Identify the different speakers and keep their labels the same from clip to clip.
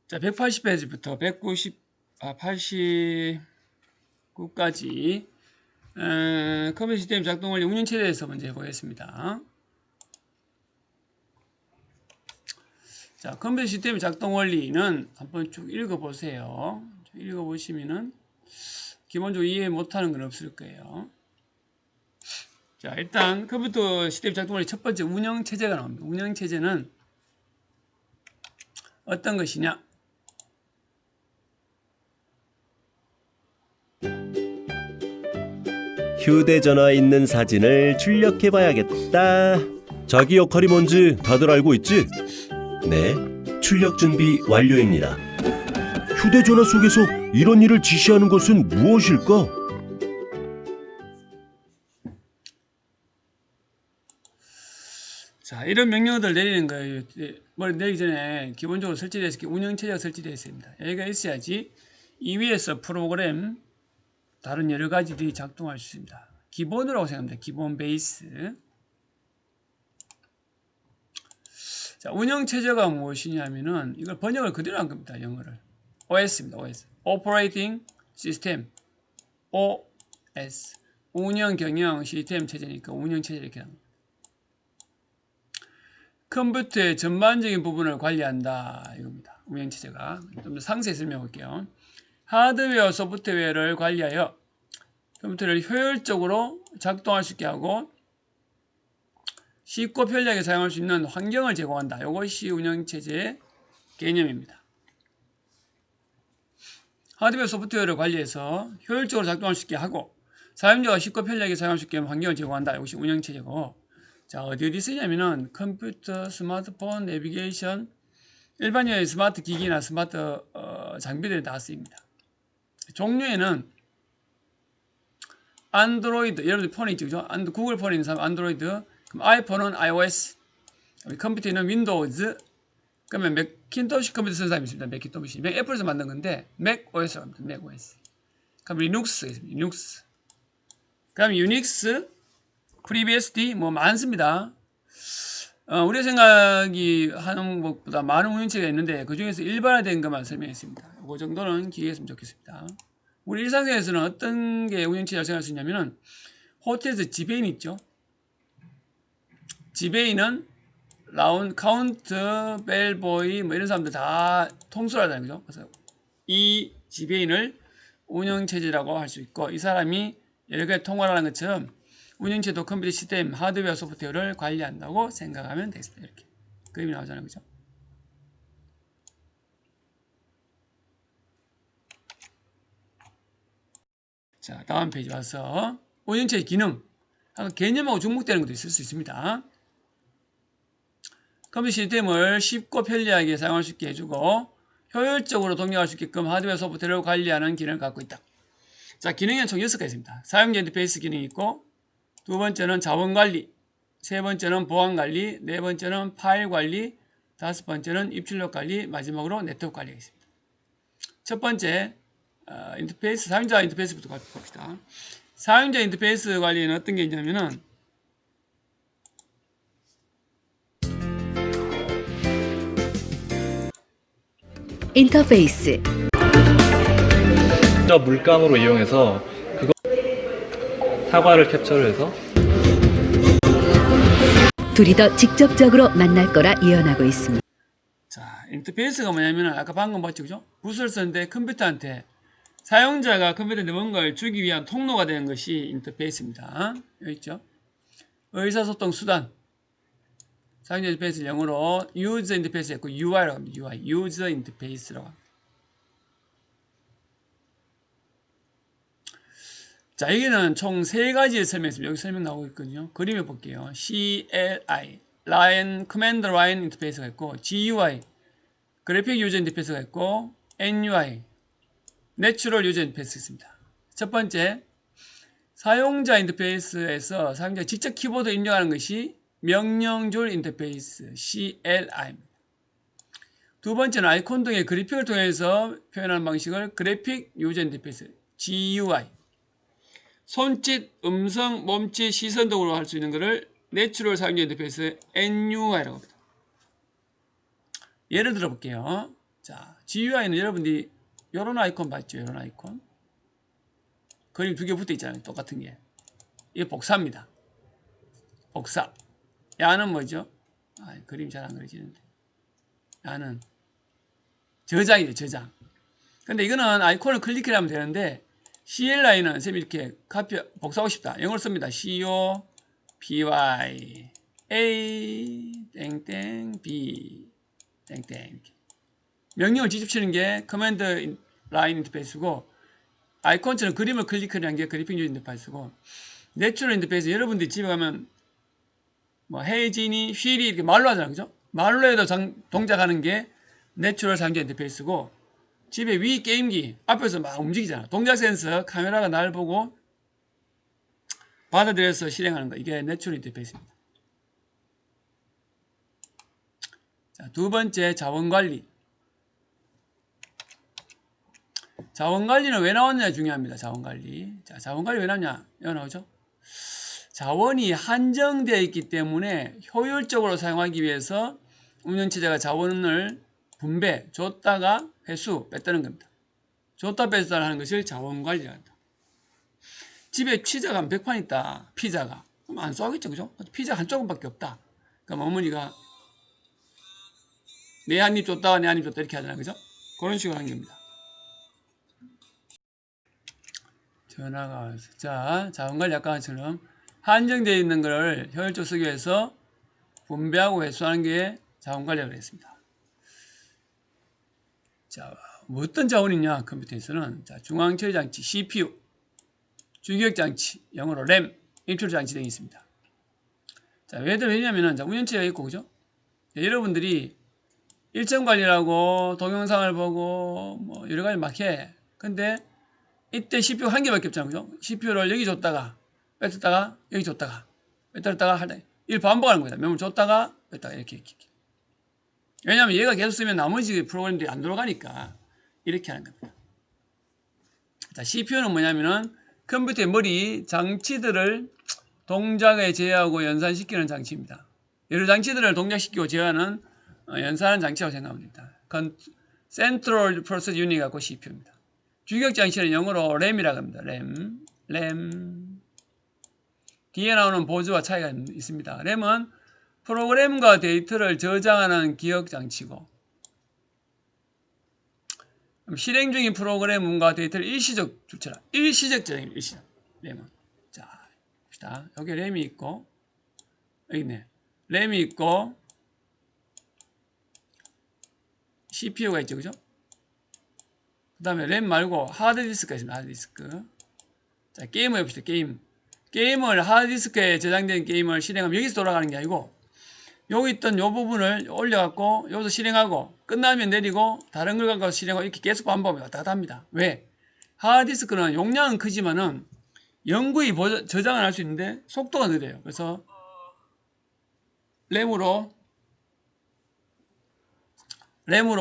Speaker 1: 자, 180페이지부터 89까지 컴퓨터 시스템 작동 원리 운영체제에 대해서 먼저 해보겠습니다. 자, 컴퓨터 시스템 작동 원리는 한번 쭉 읽어보세요. 읽어보시면은 기본적으로 이해 못하는 건 없을 거예요. 자, 일단 컴퓨터 시스템 작동 원리 첫 번째 운영체제가 나옵니다. 운영체제는 어떤 것이냐?
Speaker 2: 휴대전화에 있는 사진을 출력해봐야겠다. 자기 역할이 뭔지 다들 알고 있지? 네, 출력 준비 완료입니다. 휴대전화 속에서 이런 일을 지시하는 것은 무엇일까?
Speaker 1: 자, 이런 명령어들 내리는 거예요. 뭘 내리기 전에 기본적으로 설치되어 있을 운영체제가 설치되어 있습니다. 여기가 있어야지 이 위에서 프로그램 다른 여러 가지들이 작동할 수 있습니다. 기본이라고 생각합니다. 기본 베이스. 자, 운영체제가 무엇이냐면은 이걸 번역을 그대로 한 겁니다. 영어를. OS입니다. OS. Operating System. OS. 운영, 경영, 시스템 체제니까 운영체제 이렇게 합니다. 컴퓨터의 전반적인 부분을 관리한다. 이겁니다. 운영체제가. 좀 더 상세히 설명해 볼게요. 하드웨어, 소프트웨어를 관리하여 컴퓨터를 효율적으로 작동할 수 있게 하고 쉽고 편리하게 사용할 수 있는 환경을 제공한다. 이것이 운영체제의 개념입니다. 하드웨어, 소프트웨어를 관리해서 효율적으로 작동할 수 있게 하고 사용자가 쉽고 편리하게 사용할 수 있게 하는 환경을 제공한다. 이것이 운영체제고, 자, 어디 쓰냐면은 컴퓨터, 스마트폰, 내비게이션, 일반적인 스마트 기기나 스마트 장비들이 다 쓰입니다. 종류에는 안드로이드, 여러분들 폰이 있죠, 그죠? 구글 폰이 있는 사람 안드로이드, 그럼 아이폰은 iOS, 컴퓨터는 윈도우즈, 그러면 맥킨토시 컴퓨터 쓰는 사람이 있습니다. 맥킨토시. 애플에서 만든 건데 맥 OS라고 합니다. 맥 OS. 그럼 리눅스 있습니다. 리눅스. 그다음 유닉스, FreeBSD 뭐 많습니다. 우리 생각이 하는 것보다 많은 운영체제가 있는데 그 중에서 일반화된 것만 설명했습니다. 그 정도는 기억했으면 좋겠습니다. 우리 일상생활에서는 어떤 게 운영체제라고 생각할 수 있냐면은 호텔에서 지배인 있죠. 지배인은 카운트, 벨보이 뭐 이런 사람들 다 통솔하잖아요. 그죠? 그래서 이 지배인을 운영체제라고 할 수 있고, 이 사람이 여러 가지 통화를 하는 것처럼 운영체도 컴퓨터 시스템, 하드웨어, 소프트웨어를 관리한다고 생각하면 되겠습니다. 이렇게 그림이 나오잖아요. 그죠? 자, 다음 페이지 와서 운영체의 기능, 개념하고 중복되는 것도 있을 수 있습니다. 컴퓨터 시스템을 쉽고 편리하게 사용할 수 있게 해주고 효율적으로 동력할 수 있게끔 하드웨어, 소프트웨어를 관리하는 기능을 갖고 있다. 자, 기능에는 총 6가지 있습니다. 사용자 인터페이스 기능이 있고, 두 번째는 자원관리, 세 번째는 보안관리, 네 번째는 파일관리, 다섯 번째는 입출력관리, 마지막으로 네트워크 관리가 있습니다. 첫 번째 인터페이스, 사용자 인터페이스부터 봅시다. 사용자 인터페이스 관리는 어떤 게 있냐면은
Speaker 3: 인터페이스
Speaker 4: 물감으로 이용해서 그거 사과를 캡처를 해서
Speaker 3: 둘이 더 직접적으로 만날 거라 예언하고 있습니다.
Speaker 1: 자, 인터페이스가 뭐냐면 아까 방금 봤죠, 그죠? 붓을 쓰는데 컴퓨터한테 사용자가 컴퓨터에 뭔가를 주기 위한 통로가 되는 것이 인터페이스입니다. 여기 있죠? 의사소통 수단. 사용자 인터페이스 영어로 유저 인터페이스 했고 UI라고 합니다. UI, 유저 인터페이스라고 합니다. 자, 여기는 총 3가지를 설명했습니다. 여기 설명 나오고 있거든요. 그림을 볼게요. CLI, 라인, 커맨드 라인 인터페이스가 있고, GUI, 그래픽 유저 인터페이스가 있고, NUI, 내추럴 유저 인터페이스가 있습니다. 첫 번째, 사용자 인터페이스에서 사용자가 직접 키보드 입력하는 것이 명령줄 인터페이스, CLI입니다. 두 번째는 아이콘 등의 그래픽을 통해서 표현하는 방식을 그래픽 유저 인터페이스, GUI. 손짓, 음성, 몸짓, 시선 등으로 할 수 있는 것을 내추럴 사용자 인터페이스 NUI라고 합니다. 예를 들어 볼게요. 자, GUI는 여러분들이 요런 아이콘 봤죠? 요런 아이콘. 그림 두 개 붙어 있잖아요. 똑같은 게. 이게 복사입니다. 복사. 야는 뭐죠? 그림 잘 안 그려지는데. 야는 저장이에요. 저장. 근데 이거는 아이콘을 클릭해 하면 되는데 CLI는 선생님이 이렇게 복사하고 싶다. 영어로 씁니다. COPY A 땡땡 B 땡땡. 명령을 직접 치는 게 커맨드 라인 인터페이스고, 아이콘처럼 그림을 클릭하는 게 그래픽 유저 인터페이스고, 내추럴 인터페이스 여러분들이 집에 가면 뭐 혜진이, 휠이 이렇게 말로 하잖아요. 그죠? 말로 해도 동작하는 게 내추럴 상자 인터페이스고, 집에 위 게임기 앞에서 막 움직이잖아. 동작 센서, 카메라가 날 보고 받아들여서 실행하는 거. 이게 내추럴 인터페이스입니다. 자, 두 번째, 자원관리. 자원관리는 왜 나왔냐 중요합니다. 자원관리. 자, 자원관리 왜 나왔냐? 여기 나오죠? 자원이 한정되어 있기 때문에 효율적으로 사용하기 위해서 운영체제가 자원을 분배, 줬다가 회수, 뺐다는 겁니다. 줬다 뺐다 하는 것을 자원관리라고 한다. 집에 피자가 100판 있다. 피자가. 그럼 안 쏘겠죠. 그죠? 피자 한 조금밖에 없다. 그럼 어머니가 내 한 입 줬다가 내 한 입 줬다 이렇게 하잖아요. 그죠? 그런 식으로 하는 겁니다. 전화가 와서. 자, 자원관리 아까처럼 한정되어 있는 것을 효율적으로 쓰기 위해서 분배하고 회수하는 게 자원관리라고 했습니다. 자, 뭐 어떤 자원이냐 컴퓨터에서는. 자, 중앙처리장치 CPU, 주기억장치 영어로 램, 입출장치 등이 있습니다. 자, 왜냐면은 운영체제가 있고, 그죠? 자, 여러분들이 일정 관리라고 동영상을 보고 뭐 여러 가지 막 해. 근데 이때 CPU 한 개밖에 없잖아요. 그죠? CPU를 여기 줬다가 뺐다가 여기 줬다가 뺐다가 할 때 이를 반복하는 거다. 메모를 줬다가 뺐다가 이렇게. 왜냐하면 얘가 계속 쓰면 나머지 프로그램들이 안 돌아가니까 이렇게 하는 겁니다. 자, CPU는 뭐냐면은 컴퓨터의 머리 장치들을 동작에 제어하고 연산시키는 장치입니다. 여러 장치들을 동작시키고 제어하는 연산하는 장치라고 생각하면 됩니다. 그건 Central Process Unit 갖고 CPU입니다. 주기억 장치는 영어로 램이라고 합니다. 램. 뒤에 나오는 보조와 차이가 있습니다. 램은 프로그램과 데이터를 저장하는 기억 장치고, 실행 중인 프로그램과 데이터를 일시적 주체라. 일시적 저장입니다. 일시적. 램은. 자, 봅시다. 여기 램이 있고, 여기 있네. 램이 있고, CPU가 있죠. 그죠? 그 다음에 램 말고 하드디스크가 있습니다. 하드디스크. 자, 게임을 해봅시다. 게임을 하드디스크에 저장된 게임을 실행하면 여기서 돌아가는 게 아니고, 여기 있던 요 부분을 올려갖고 여기서 실행하고 끝나면 내리고 다른 걸 갖고 실행하고 이렇게 계속 반복하면 왔다 갔다 합니다. 왜? 하드디스크는 용량은 크지만은 영구히 저장을 할 수 있는데 속도가 느려요. 그래서 램으로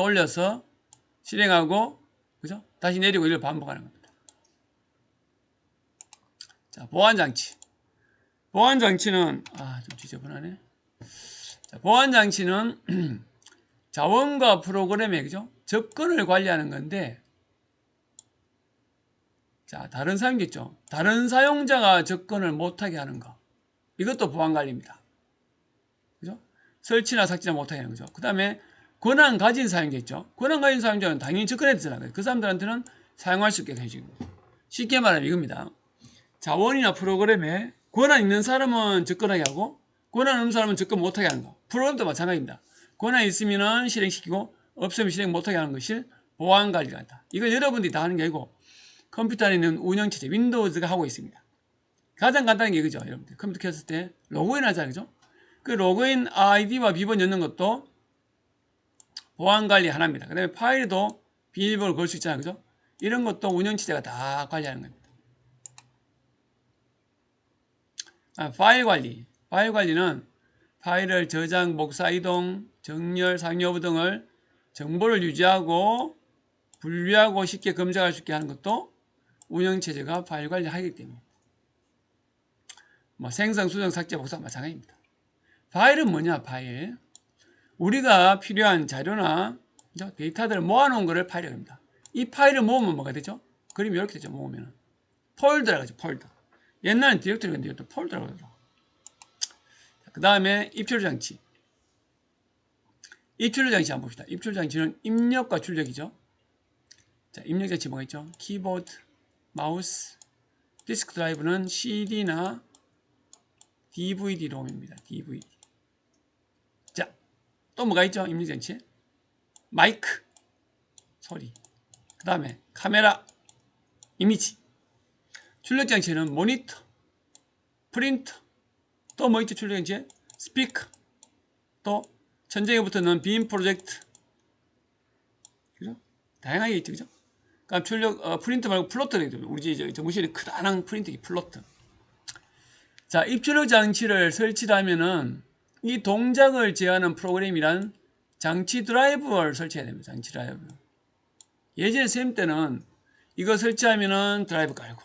Speaker 1: 올려서 실행하고, 그죠? 다시 내리고 이걸 반복하는 겁니다. 자, 보안장치. 보안장치는 좀 지저분하네. 자, 보안장치는 자원과 프로그램의, 그죠? 접근을 관리하는 건데, 자, 다른 사용자겠죠. 다른 사용자가 접근을 못하게 하는 거. 이것도 보안관리입니다. 그죠? 설치나 삭제나 못하게 하는 거죠. 그 다음에 권한 가진 사용자 있죠. 권한 가진 사용자는 당연히 접근해야 되잖아요. 그 사람들한테는 사용할 수 있게 해주는 거예요. 쉽게 말하면 이겁니다. 자원이나 프로그램에 권한 있는 사람은 접근하게 하고, 권한 없는 사람은 접근 못하게 하는 거. 프로그램도 마찬가지입니다. 권한 있으면 실행시키고, 없으면 실행 못하게 하는 것이 보안관리가 한다. 이걸 여러분들이 다 하는 게 아니고 컴퓨터 안에 있는 운영체제 윈도우즈가 하고 있습니다. 가장 간단한 게 이거죠. 여러분들 컴퓨터 켰을 때 로그인 하잖아요. 그죠? 그 로그인 아이디와 비번 넣는 것도 보안관리 하나입니다. 그 다음에 파일에도 비밀번호를 걸 수 있잖아요. 그죠? 이런 것도 운영체제가 다 관리하는 겁니다. 파일 관리. 파일 관리는 파일을 저장, 복사, 이동, 정렬, 상위 여부 등을 정보를 유지하고 분류하고 쉽게 검색할 수 있게 하는 것도 운영체제가 파일 관리하기 때문에. 생성, 수정, 삭제, 복사 마찬가지입니다. 파일은 뭐냐? 파일. 우리가 필요한 자료나 그죠? 데이터들을 모아놓은 거를 파일이라고 합니다. 이 파일을 모으면 뭐가 되죠? 그림이 이렇게 되죠. 모으면 폴더라고 하죠. 폴더. 옛날엔 디렉토리인데 이것도 폴더라고 하더라고요. 그 다음에 입출력 장치. 입출력 장치 한번 봅시다. 입출력 장치는 입력과 출력이죠. 자, 입력 장치 뭐가 있죠? 키보드, 마우스, 디스크 드라이브는 CD나 DVD 롬입니다. DVD. 자, 또 뭐가 있죠? 입력 장치. 마이크, 소리. 그 다음에 카메라, 이미지. 출력 장치는 모니터, 프린터. 또 뭐 있죠? 출력 장치에 스피커. 또 천장에 붙는 빔 프로젝트. 그죠? 다양하게 있죠. 그죠? 그러니까 출력 프린터 말고 플로터가 있죠. 우리 집 정부실에 크다란 프린터기 플로터. 자, 입출력 장치를 설치하면은 이 동작을 제어하는 프로그램이란 장치 드라이버를 설치해야 됩니다. 장치 드라이버. 예전에 쌤 때는 이거 설치하면은 드라이브 깔고,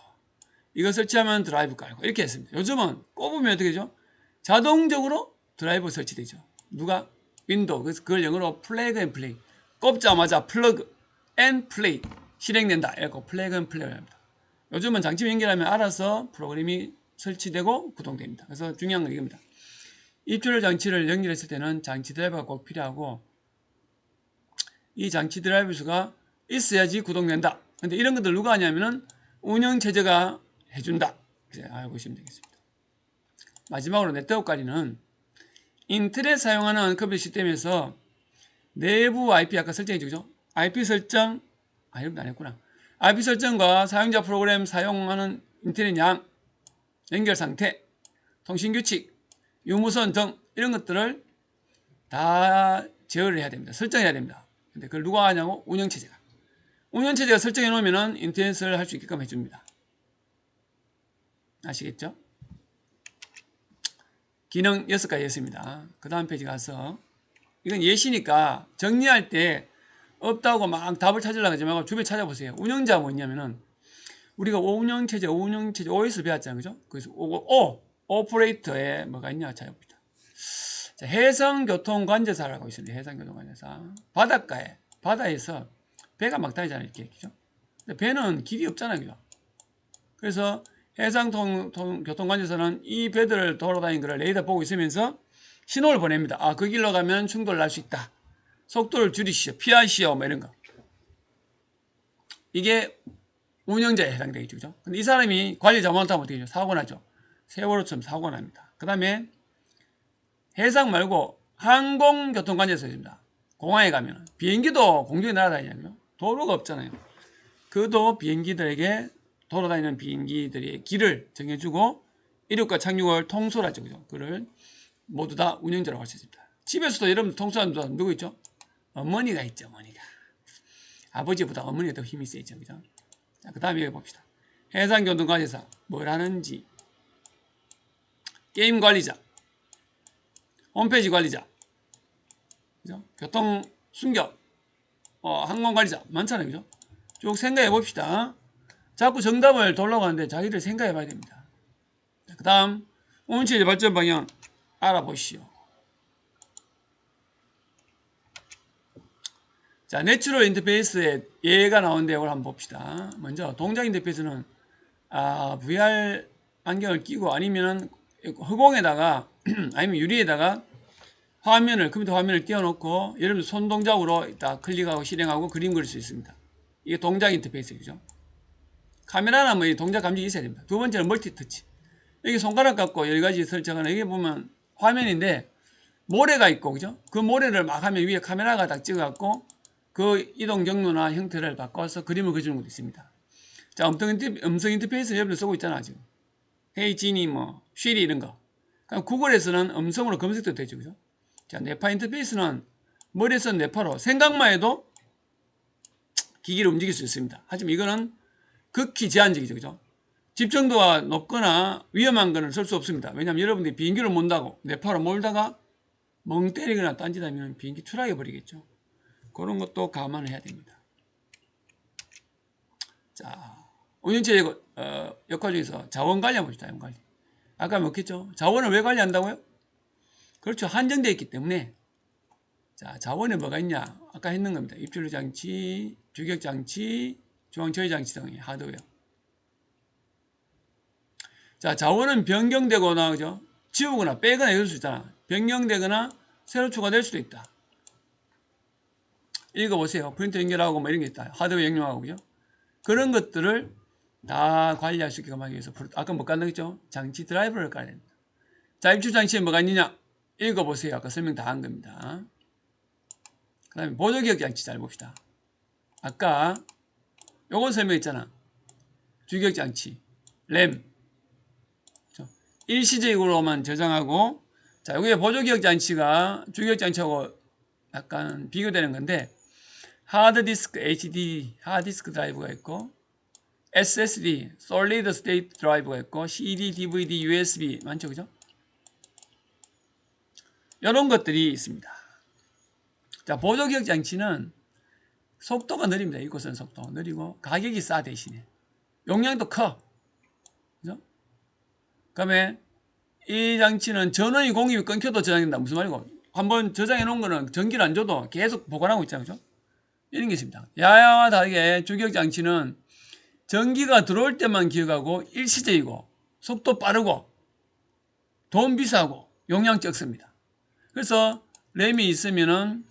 Speaker 1: 이거 설치하면 드라이브 깔고 이렇게 했습니다. 요즘은 꼽으면 어떻게 되죠? 자동적으로 드라이버 설치되죠. 누가? 윈도우. 그래서 그걸 영어로 플래그 앤 플레이. 꼽자마자 플러그 앤 플레이 실행된다. 이렇게 플래그 앤 플레이를 합니다. 요즘은 장치 연결하면 알아서 프로그램이 설치되고 구동됩니다. 그래서 중요한 건 이겁니다. 입출력 장치를 연결했을 때는 장치 드라이버가 꼭 필요하고, 이 장치 드라이브 수가 있어야지 구동된다. 근데 이런 것들 누가 하냐면은 운영체제가 해준다. 이제 알고 계시면 되겠습니다. 마지막으로 네트워크 관리는 인터넷 사용하는 컴퓨터 시스템에서 내부 IP 아까 설정했죠. 그죠? IP 설정, 여러분도 안 했구나. IP 설정과 사용자 프로그램 사용하는 인터넷 양, 연결 상태, 통신 규칙, 유무선 등 이런 것들을 다 제어를 해야 됩니다. 설정해야 됩니다. 근데 그걸 누가 하냐고? 운영체제가. 운영체제가 설정해 놓으면 인터넷을 할 수 있게끔 해줍니다. 아시겠죠? 기능 6가지였습니다. 그 다음 페이지 가서, 이건 예시니까 정리할 때 없다고 막 답을 찾으려고 하지 말고 주변에 찾아보세요. 운영자가 뭐냐면은 우리가 운영체제, OS 배웠잖아요. 그죠? 그래서 오퍼레이터에 뭐가 있냐 찾아봅니다. 자, 해상교통관제사라고 있습니다. 해상교통관제사. 바다에서 배가 막 다니잖아요. 이렇게. 그죠? 근데 배는 길이 없잖아요. 그죠? 그래서 해상교통관제사는 이 배들을 돌아다니는 걸 레이더 보고 있으면서 신호를 보냅니다. 그 길로 가면 충돌을 날 수 있다. 속도를 줄이시오. 피하시오. 뭐 이런 거. 이게 운영자에 해당되겠죠. 그죠? 근데 이 사람이 관리 잘못하면 어떻게 되죠? 사고 나죠. 세월호처럼 사고 납니다. 그 다음에 해상 말고 항공교통관제사입니다. 공항에 가면 비행기도 공중에 날아다니잖아요. 도로가 없잖아요. 그도 비행기들에게 돌아다니는 비행기들의 길을 정해주고 이륙과 착륙을 통솔하죠. 그죠? 그를 모두 다 운영자라고 할 수 있습니다. 집에서도 여러분 통솔하는 사람 누구 있죠? 어머니가 있죠. 어머니가. 아버지보다 어머니가 더 힘이 세죠. 그죠? 자, 그 다음에 여기 봅시다. 해상교통관제사 뭘 하는지, 게임 관리자, 홈페이지 관리자, 그죠? 교통 순격, 항공 관리자 많잖아요. 그죠? 쭉 생각해 봅시다. 자꾸 정답을 돌려고 하는데 자기들 생각해 봐야 됩니다. 그 다음 운영체제 발전 방향 알아보시오. 자, 내추럴 인터페이스에 예가 나오는데 이걸 한번 봅시다. 먼저 동작 인터페이스는 VR 안경을 끼고 아니면은 허공에다가 아니면 유리에다가 컴퓨터 화면을 띄워놓고 여러분들 손 동작으로 이따 클릭하고 실행하고 그림 그릴 수 있습니다. 이게 동작 인터페이스죠. 카메라나 뭐 동작 감지기 있어야 됩니다. 두 번째는 멀티터치. 여기 손가락 갖고 여러 가지 설정하는, 여기 보면 화면인데 모래가 있고, 그죠? 그 모래를 막 하면 위에 카메라가 딱 찍어갖고 그 이동 경로나 형태를 바꿔서 그림을 그려주는 것도 있습니다. 자, 음성 인터페이스 여러분들 쓰고 있잖아, 지금. 헤이 지니, 쉬리 이런 거. 그럼 구글에서는 음성으로 검색도 되죠, 그죠? 자, 네파 인터페이스는 머리에서 네파로 생각만 해도 기기를 움직일 수 있습니다. 하지만 이거는 극히 제한적이죠, 그죠? 집중도가 높거나 위험한 거는 쓸 수 없습니다. 왜냐하면 여러분들이 비행기를 몬다고 네파로 몰다가 멍 때리거나 딴짓하면 비행기 추락해 버리겠죠. 그런 것도 감안해야 됩니다. 자, 운영체제 역할 중에서 자원 관리 한번 봅시다. 자원 관리. 아까 먹겠죠? 자원을 왜 관리한다고요? 그렇죠. 한정되어 있기 때문에. 자, 자원에 뭐가 있냐? 아까 했는 겁니다. 입출력 장치, 주격 장치, 중앙 처리 장치 등의 하드웨어. 자, 자원은 변경되거나, 그죠? 지우거나 빼거나 이럴 수 있잖아. 변경되거나 새로 추가될 수도 있다. 읽어보세요. 프린터 연결하고 뭐 이런 게 있다. 하드웨어 연결하고, 그죠? 그런 것들을 다 관리할 수 있게끔 하기 위해서, 아까 뭐 깔았죠? 장치 드라이버를 깔아야 됩니다. 자, 입출 장치에 뭐가 있느냐? 읽어보세요. 아까 설명 다 한 겁니다. 그 다음에 보조기억 장치 잘 봅시다. 아까 요거 설명했잖아. 주기억 장치, 램. 일시적으로만 저장하고, 자, 여기에 보조기억 장치가 주기억 장치하고 약간 비교되는 건데, 하드디스크 HDD, 하드디스크 드라이브가 있고, SSD, Solid State 드라이브가 있고, CD, DVD, USB 많죠, 그죠? 이런 것들이 있습니다. 자, 보조기억 장치는 속도가 느립니다. 이곳은 속도 느리고 가격이 싸 대신에 용량도 커. 그죠? 그다음에 이 장치는 전원이 공급이 끊겨도 저장된다. 무슨 말이고? 한번 저장해 놓은 거는 전기를 안 줘도 계속 보관하고 있잖아요. 그죠? 이런 게 있습니다. 야야와 다르게 주기억 장치는 전기가 들어올 때만 기억하고 일시적이고 속도 빠르고 돈 비싸고 용량 적습니다. 그래서 램이 있으면은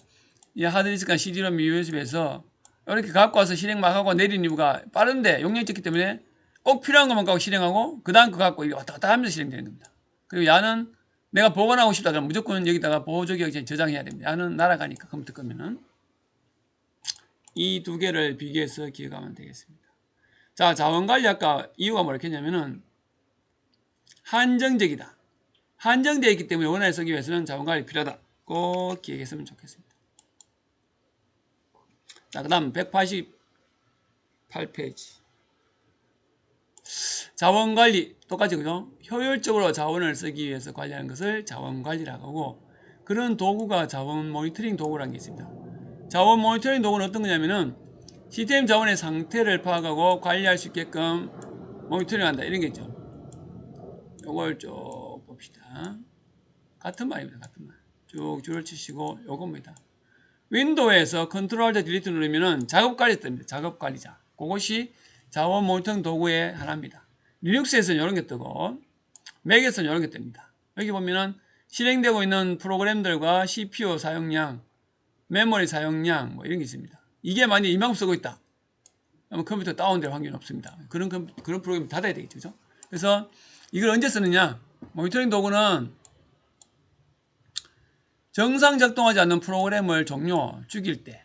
Speaker 1: 이 하드디스크나 CD롬, USB에서 이렇게 갖고 와서 실행 막 하고 내리는 이유가 빠른데 용량이 적기 때문에 꼭 필요한 것만 갖고 실행하고 그 다음 거 갖고 왔다 갔다 하면서 실행되는 겁니다. 그리고 야는 내가 보관하고 싶다 그러면 무조건 여기다가 보조기억 저장해야 됩니다. 야는 날아가니까 컴퓨터 끄면은 이 두 개를 비교해서 기억하면 되겠습니다. 자, 자원관리 아까 이유가 뭐였냐면은 한정적이다. 한정되어 있기 때문에 원활히 쓰기 위해서는 자원관리 필요하다. 꼭 기억했으면 좋겠습니다. 자, 그 다음 188페이지. 자원관리 똑같이 그죠? 효율적으로 자원을 쓰기 위해서 관리하는 것을 자원관리라고 하고, 그런 도구가 자원 모니터링 도구라는 게 있습니다. 자원 모니터링 도구는 어떤 거냐면은 시스템 자원의 상태를 파악하고 관리할 수 있게끔 모니터링한다 이런 게 있죠. 요걸 쭉 봅시다. 같은 말입니다. 같은 말. 쭉 줄을 치시고 요겁니다. 윈도우에서 컨트롤 alt 딜리트 누르면은 작업관리 뜹니다. 작업관리자. 그것이 자원 모니터링 도구의 하나입니다. 리눅스에서는 이런 게 뜨고 맥에서는 이런 게 뜹니다. 여기 보면은 실행되고 있는 프로그램들과 CPU 사용량, 메모리 사용량 뭐 이런 게 있습니다. 이게 만약 이만큼 쓰고 있다. 그러면 컴퓨터 다운될 확률은 없습니다. 그런 프로그램 닫아야 되겠죠. 그죠? 그래서 이걸 언제 쓰느냐? 모니터링 도구는 정상 작동하지 않는 프로그램을 죽일 때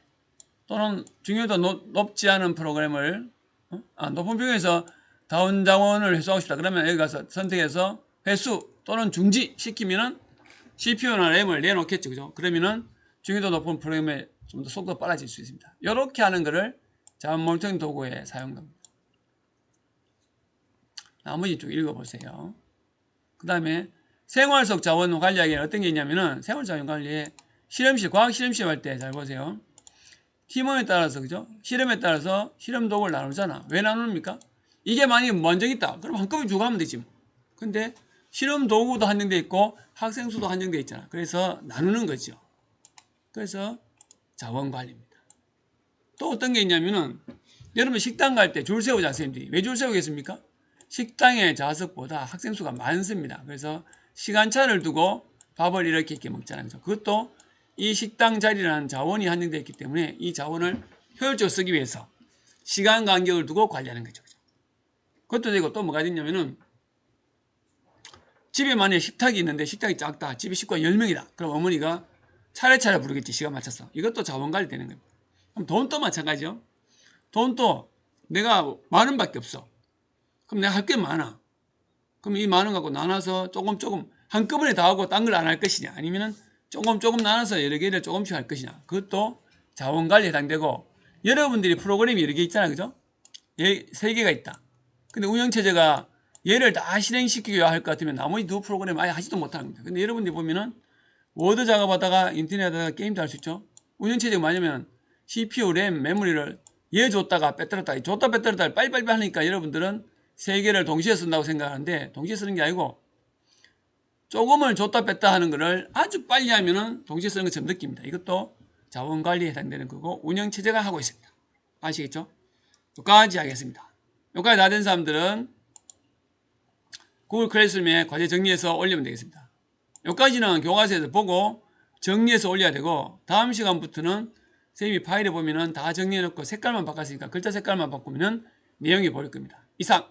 Speaker 1: 또는 중요도 높지 않은 프로그램을 높은 비용에서 다운 자원을 회수하고 싶다. 그러면 여기 가서 선택해서 회수 또는 중지 시키면은 CPU나 램을 내놓겠죠. 그죠? 그러면은 중요도 높은 프로그램에 좀 더 속도가 빨라질 수 있습니다. 이렇게 하는 거를 자원 모니터링 도구에 사용합니다. 나머지 쭉 읽어보세요. 그 다음에 생활 속 자원 관리하기에는 어떤 게 있냐면은 생활 자원 관리에 실험실, 과학 실험실 할 때 잘 보세요. 팀원에 따라서, 그죠? 실험에 따라서 실험 도구를 나누잖아. 왜 나눕니까? 이게 만약에 먼저 있다. 그럼 한꺼번에 주고 하면 되지. 근데 실험 도구도 한정되어 있고 학생 수도 한정되어 있잖아. 그래서 나누는 거죠. 그래서 자원 관리입니다. 또 어떤 게 있냐면은 여러분 식당 갈 때 줄 세우자, 선생님들이. 왜 줄 세우겠습니까? 식당의 좌석보다 학생 수가 많습니다. 그래서 시간차를 두고 밥을 이렇게 먹잖아요. 그것도 이 식당 자리라는 자원이 한정되어 있기 때문에 이 자원을 효율적으로 쓰기 위해서 시간 간격을 두고 관리하는 거죠. 그것도 되고 또 뭐가 있냐면은 집에 만약에 식탁이 있는데 식탁이 작다. 집에 식구가 10명이다. 그럼 어머니가 차례차례 부르겠지. 시간 맞춰서. 이것도 자원 관리 되는 겁니다. 그럼 돈도 마찬가지죠. 돈도 내가 10,000원밖에 없어. 그럼 내가 할 게 많아. 그럼 이 10,000원 갖고 나눠서 조금 한꺼번에 다 하고 딴 걸 안 할 것이냐. 아니면은 조금 나눠서 여러 개를 조금씩 할 것이냐. 그것도 자원 관리에 해당되고, 여러분들이 프로그램이 여러 개 있잖아요. 그죠? 3개가 있다. 근데 운영체제가 얘를 다 실행시키려고 할 것 같으면 나머지 두 프로그램 아예 하지도 못하는 겁니다. 근데 여러분들이 보면은 워드 작업하다가 인터넷하다가 게임도 할 수 있죠. 운영체제가 뭐냐면 CPU, 램, 메모리를 얘 줬다가 뺐더랬다. 줬다 뺐더랬다 빨리빨리 하니까 여러분들은 3개를 동시에 쓴다고 생각하는데 동시에 쓰는 게 아니고 조금을 줬다 뺐다 하는 거를 아주 빨리 하면은 동시에 쓰는 것처럼 느낍니다. 이것도 자원관리에 해당되는 거고 운영체제가 하고 있습니다. 아시겠죠? 여기까지 하겠습니다. 여기까지 다 된 사람들은 구글 클래스룸에 과제 정리해서 올리면 되겠습니다. 여기까지는 교과서에서 보고 정리해서 올려야 되고 다음 시간부터는 선생님이 파일에 보면은 다 정리해놓고 색깔만 바꿨으니까 글자 색깔만 바꾸면은 내용이 보일 겁니다. 이상